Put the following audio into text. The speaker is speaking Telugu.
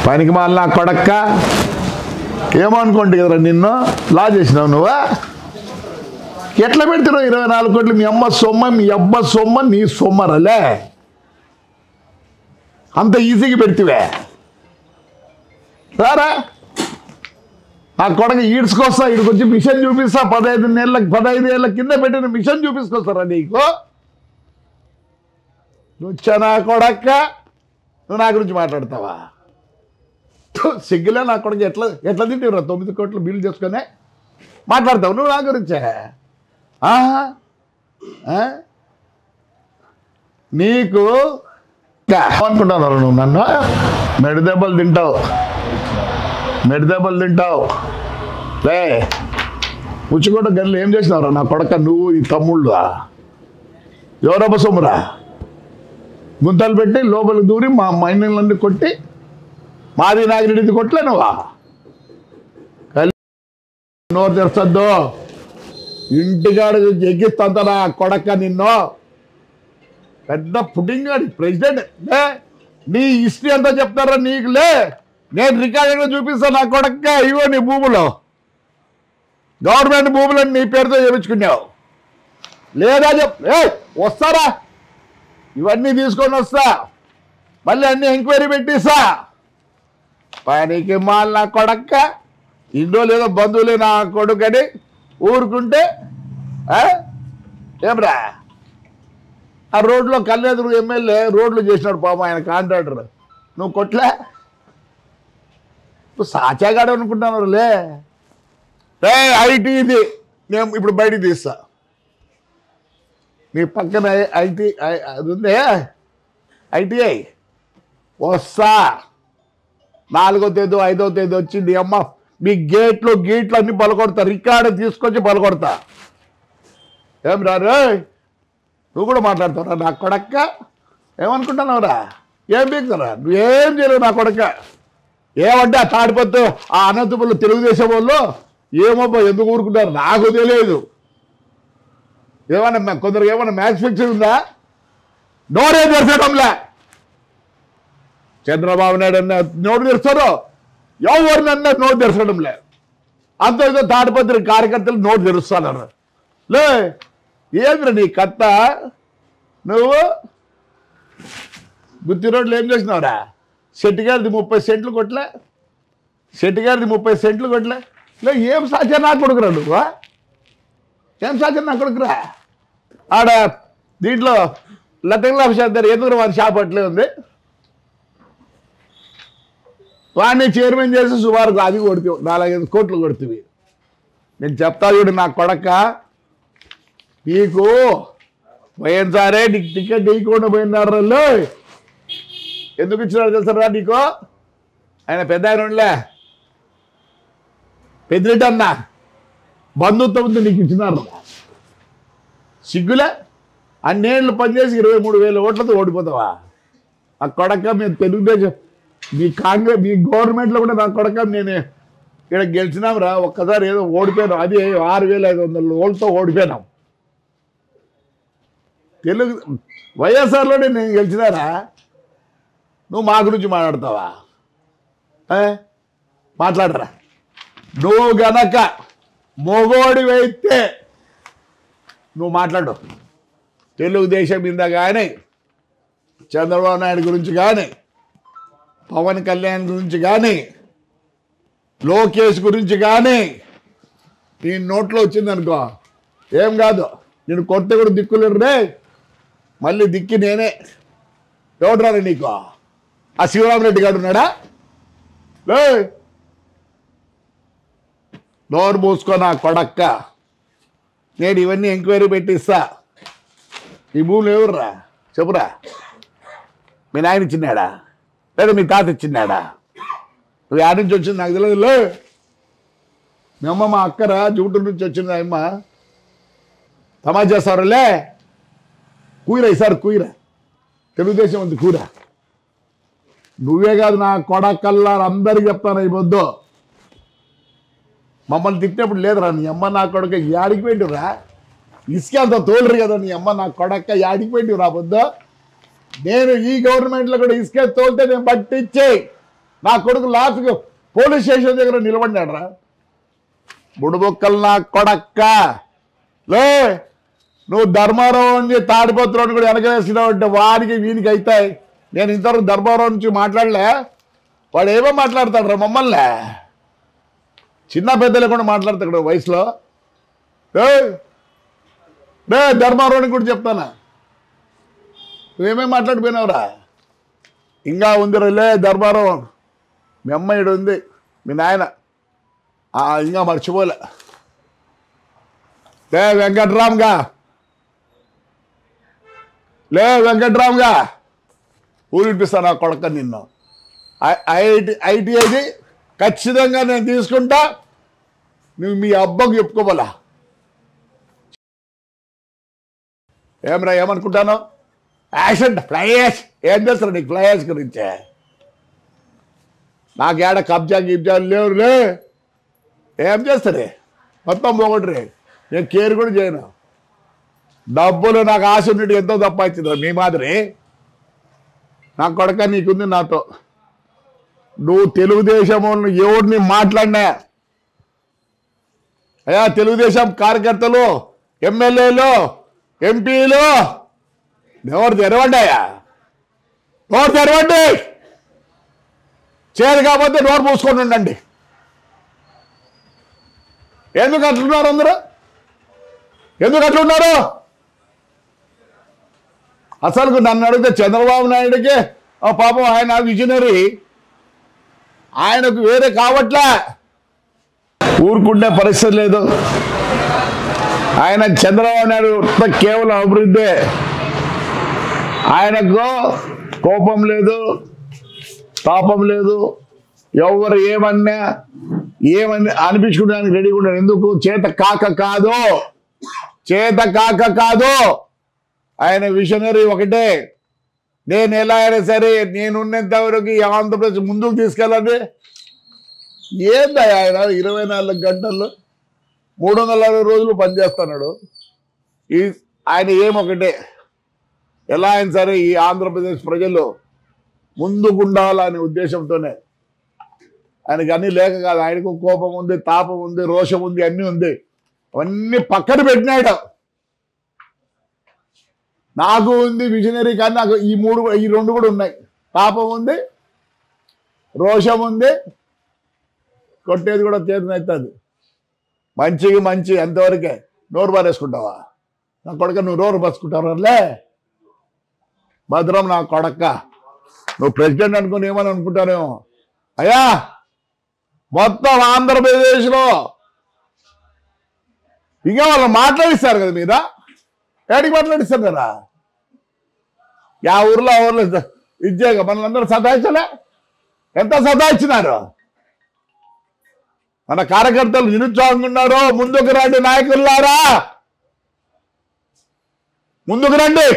పనికి మాల నా కొడక్క ఏమనుకోండి కదరా నిన్ను లా చేసినావు నువ్వా ఎట్లా పెడుతున్నావు 24 కోట్లు మీ అమ్మ సొమ్మ మీ అబ్బ సొమ్మ నీ సొమ్మరలే అంత ఈజీగా పెడితే రారా నా కొడక ఈడ్చుకొస్తా ఈడికొచ్చి మిషన్ చూపిస్తా 15 ఏళ్ళ కింద పెట్టిన మిషన్ చూపించుకొస్తారా నీకు నువ్వు నా కొడక్క నువ్వు నా గురించి మాట్లాడతావా సిగ్గులే నా కొడుకు ఎట్లా తింటావురా 9 కోట్లు బిల్లు చేసుకొని మాట్లాడతావు నువ్వు నా గురించే నీకు అనుకుంటున్నారు నువ్వు నన్ను మెడదెబ్బలు తింటావు లే ఉచ్చుకోట గన్లు ఏం చేసినావురా నా కొడక నువ్వు ఈ తమ్ముళ్ళు ఎవరబ్బ సొమ్మురా గుంతలు పెట్టి లోపలికి దూరి మా మైనర్లన్నీ కొట్టి మాది నాగిరెడ్డిది కొట్టలే నువ్వా నోరు తెరచద్దు ఇంటికాడ ఎగ్గిస్తంత నా కొడక నిన్ను పెద్ద పుట్టింగాడి ప్రెసిడెంట్ నీ హిస్టరీ అంతా చెప్తారా నీకులే నేను రికార్డుగా చూపిస్తాను నా కొడక ఇవో నీ భూములో గవర్నమెంట్ భూములని నీ పేరుతో చేయించుకున్నావు లేదా వస్తారా ఇవన్నీ తీసుకొని వస్తా మళ్ళీ అన్ని ఎంక్వైరీ పెట్టిస్తా పనికి మాల నా కొడక్క ఇండో లేదో బంధువులే నా కొడుకని ఊరుకుంటే ఏమ్రా ఆ రోడ్లో కళ్ళెదురు ఎమ్మెల్యే రోడ్లు చేసినాడు పాపం ఆయన కాంట్రాక్టర్ నువ్వు కొట్లే నువ్వు సాచాగాడు అనుకుంటున్నారు లే ఐటీ ఇది నేను ఇప్పుడు బయటికి తీస్తా మీ పక్కన ఐటీ అది ఉందే ఐటీఐ వస్తా 4వ తేదీ 5వ తేదీ వచ్చింది అమ్మ మీ గేట్లు అన్నీ పలకొడతా రికార్డు తీసుకొచ్చి పలకొడతా ఏం రారు నువ్వు కూడా మాట్లాడతావురా నా కొడక్క ఏమనుకుంటున్నావురా ఏం బీకుతారా నువ్వేం చేయలేవు నా కొడక్క ఏమంటే ఆ తాడిపత్తు ఆ అనంతపురంలో తెలుగుదేశం వాళ్ళు ఏమబ్బా ఎందుకు ఊరుకుంటారు నాకు తెలియదు ఏమన్నా కొందరికి ఏమన్నా మ్యాచ్ ఫిక్షన్ ఉందా నోరే తెరచడంలే చంద్రబాబు నాయుడు అన్న నోటు తెరుస్తారు ఎవరినన్నా నోటు తెరచడంలే అంత ఏదో తాడిపత్రి కార్యకర్తలు నోటు తెరుస్తానన్నారు లే ఏంద్ర నీ కత్త నువ్వు గుత్తి రోడ్లు ఏం చేసినావురా శెట్టిగారిది 30 సెంట్లు కొట్టలే లే ఏం సాధ్యం నా కొడుకురా నువ్వు ఏం సాధ్యం నా కొడుకురా ఆడ దీంట్లో లతంగుల దగ్గర ఎందుకు వాడి షాప్ అట్లే ఉంది వాడిని చైర్మన్ చేసి సుమారు అది కొడుతావు 4-5 కోట్లు కొడుతుంది నేను చెప్తా చూడు నా కొడక నీకు పోయినసారే నీకు టికెట్ ఇవ్వకుండా పోయినారు ఎందుకు ఇచ్చినారు తెలుసారా నీకు ఆయన పెద్ద ఆయన ఉండలే పెద్దిరెడ్డి అన్న బంధుత్వంతో నీకు ఇచ్చినారు సిగ్గులే అన్నేళ్ళు పనిచేసి 23,000 ఓట్లతో ఓడిపోతావా ఆ కొడక మేము తెలుగుదేశం మీ కాంగ్రెస్ మీ గవర్నమెంట్లో కూడా నా కొడక నేను ఇక్కడ గెలిచినాం రా ఒక్కసారి ఏదో ఓడిపోయినాం అది 6,500 ఓట్లతో ఓడిపోయినాం తెలుగు వైఎస్ఆర్లోనే నేను గెలిచినారా నువ్వు మా గురించి మాట్లాడతావా మాట్లాడరా నువ్వు గనక మొగోడివైతే నువ్వు మాట్లాడు తెలుగుదేశం మీద కానీ చంద్రబాబు నాయుడు గురించి కానీ పవన్ కళ్యాణ్ గురించి కానీ లోకేష్ గురించి కానీ నీ నోట్లో వచ్చిందనుకో ఏం కాదు నేను కొడితే కూడా దిక్కులేరు రే మళ్ళీ దిక్కి నేనే ఎవడరా నీకు ఆ శివరామరెడ్డి గారు ఉన్నాడా నోరు మూసుకో నా కొడక్క నేను ఇవన్నీ ఎంక్వైరీ పెట్టిస్తా ఈ భూములు ఎవర్రా చెప్పురా మీ నాయన ఇచ్చినాడా లేదా మీ తాత ఇచ్చినాడా నువ్వు యాడ్ నుంచి వచ్చింది నాకు తెలియదు మీ అమ్మ మా అక్కరా జూటూరు నుంచి వచ్చింది అమ్మ తమాషా చేస్తారులే కూర ఈసారి కూర తెలుగుదేశం ఉంది కూర నువ్వే కాదు నా కొడకల్లా అందరికి చెప్తాను ఈ పొద్దు మమ్మల్ని తిట్టినప్పుడు లేదురా నీ అమ్మ నా కొడక యాడికి పెట్టిరా ఇసుక అంత తోలరు కదా నీ అమ్మ నా కొడక యాడికి పెట్టిరా పొద్దు నేను ఈ గవర్నమెంట్లో కూడా ఇసుక తోలితే నేను పట్టించే నా కొడుకు లాస్ట్కి పోలీస్ స్టేషన్ దగ్గర నిలబడినాడు రా. బుడుబొక్కలు నా కొడక్క. లే నువ్వు ధర్మారావు నుంచి తాడిపత్రుని కూడా వెనకేసినావు అంటే వాడికి వీనికి అవుతాయి. నేను ఇంతవరకు ధర్మారావు నుంచి మాట్లాడలే. వాడు ఏమో మాట్లాడతాడు రా మమ్మల్ని. చిన్న పెద్దలు కూడా మాట్లాడతాడు వయసులో. రే ధర్మారావుని కూడా చెప్తానా, నువ్వేమేమి మాట్లాడిపోయినావురా. ఇంకా ఉంది రే ధర్మారావు, మీ అమ్మాయిడు ఉంది, మీ నాయన ఇంకా మర్చిపోలే. లే వెంకట్రామ్గా, లే వెంకట్రామ్గా ఊరిపిస్తాను ఆ కొడక నిన్ను. ఐటీఐది ఖచ్చితంగా నేను తీసుకుంటా, నువ్వు మీ అబ్బకు చెప్పుకోవాలా. ఏమరా ఏమనుకుంటాను? యాక్షన్ ఫ్లైయాష్ ఏం చేస్తారు నీకు? ఫ్లైయాష్ గురించే నాకు ఏడ కబ్జా గిబ్జాలు లేవులే. ఏం చేస్తారే మొత్తం పోగొట్టరే. నేను కేర్ కూడా చేయను. డబ్బులు నాకు ఆశ ఉన్నట్టు ఎంతో తప్పించింది మీ మాదిరి. నా కొడక నీకుంది నాతో. నువ్వు తెలుగుదేశం ఎవరిని మాట్లాడినా అయ్యా, తెలుగుదేశం కార్యకర్తలు, ఎమ్మెల్యేలు, ఎంపీలు ఎవరు తెరవండియా? నోరు తెరవండి. చేరు కాకపోతే నోరు మూసుకొని ఉండండి. ఎందుకు అట్లున్నారు అందరూ? ఎందుకు అట్లున్నారు? అసలు నన్ను అడిగితే చంద్రబాబు నాయుడికి పాపం ఆయన విజనరీ, ఆయనకు వేరే కావట్లే, ఊరుకుండే పరిస్థితి లేదు. ఆయన చంద్రబాబు నాయుడు కేవలం అభివృద్ధి. ఆయనకు కోపం లేదు, తాపం లేదు. ఎవరు ఏమన్నా అనిపించుకోవడానికి రెడీగా ఉన్నాడు. ఎందుకు? చేత కాక కాదు, చేత కాక కాదు. ఆయన విజనరీ ఒకటే, నేను ఎలా అయినా సరే నేనున్నంత వరకు ఈ ఆంధ్రప్రదేశ్ ముందుకు తీసుకెళ్ళండి. ఏందా ఆయన 24 గంటల్లో 360 రోజులు పనిచేస్తున్నాడు. ఆయన ఏమొకటే, ఎలా అయినా సరే ఈ ఆంధ్రప్రదేశ్ ప్రజలు ముందుకుండాలనే ఉద్దేశంతోనే. ఆయనకి అన్నీ లేక కాదు, ఆయనకు కోపం ఉంది, తాపం ఉంది, రోషం ఉంది, అన్నీ ఉంది. అవన్నీ పక్కన పెట్టినాడు. నాకు ఉంది విజనరీ, కానీ నాకు ఈ రెండు కూడా ఉన్నాయి. తాపం ఉంది, రోషం ఉంది, కొట్టేది కూడా చేతనవుతుంది. మంచికి మంచి అంతవరకే. నోరు బారేసుకుంటావా నా కొడక? నువ్వు నోరు బసుకుంటావులే. భద్రం నా కొడక్క. నువ్వు ప్రెసిడెంట్ అనుకుని ఏమని అనుకుంటానేమో. అయ్యా, మొత్తం ఆంధ్రప్రదేశ్లో ఇంకా వాళ్ళు మాట్లాడిస్తారు కదా మీద. ఏడికి మాట్లాడిస్తారు కదా? యా ఊర్లో ఇచ్చాక మనల్ని సతాయించలే? ఎంత సతాయించినారు? మన కార్యకర్తలు నిరుత్సాహంగా ఉన్నారు. ముందుకు రండి నాయకులారా, ముందుకు రండి.